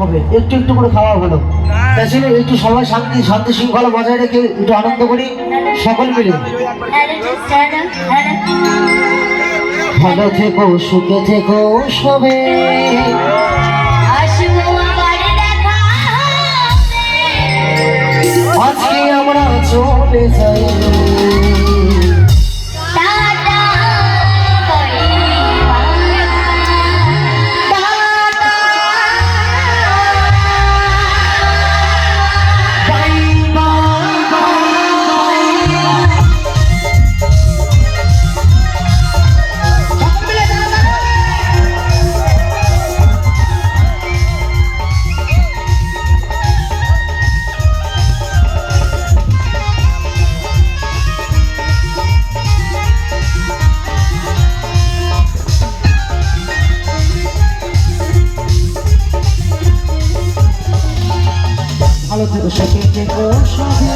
হবে, একটু একটু করে খাওয়া হলো। তাছাড়া একটু সবাই শান্তি শৃঙ্খলা বজায় রেখে একটু আনন্দ করি সকল মিলে। ভালো থেকো, সুখে থেকো সবে, আজকে আমরা চলে যাই। ভালো থেকো, সুখে থেকো সবে,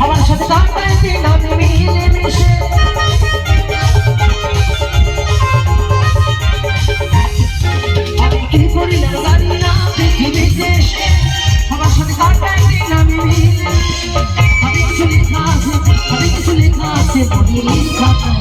আমার সাথে কাটাইতে না মিলে মিশে, আমি কি করিলাম জানি না পৃথিবীতে এসে, আমার সাথে কাটাইতে না মিলে মিশে, আমি কিছু লেখা আছে বলির খাতায়।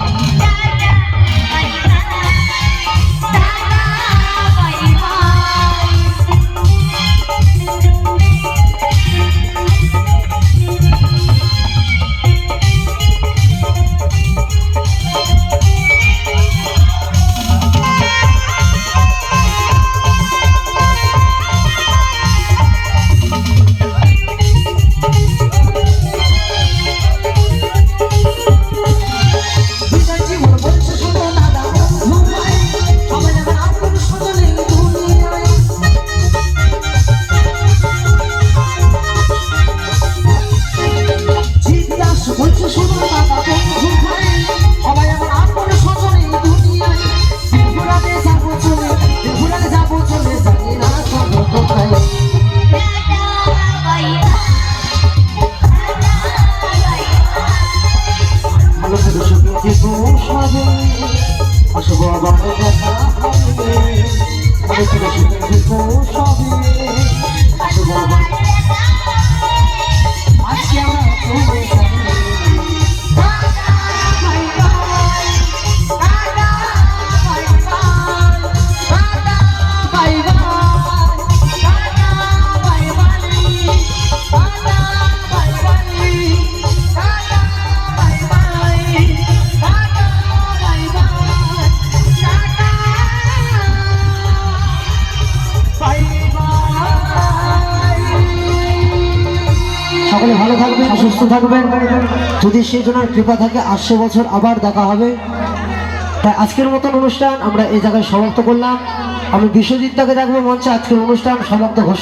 আসবো আবার দেখা হবে, ভালো থেকো, সুখে থেকো সবে, আসবো আবার আজকে আমরা চলে যাই। সকলে ভালো থাকবেন, সুস্থ থাকবেন, যদি সেই জন্য কৃপা থাকে 800 বছর আবার দেখা হবে। তাই আজকের মতন অনুষ্ঠান আমরা এই জায়গায় সমাপ্ত করলাম। আমি বিশ্বজিৎ দাকে ডাকবো মঞ্চে আজকের অনুষ্ঠান সমাপ্ত ঘোষণা।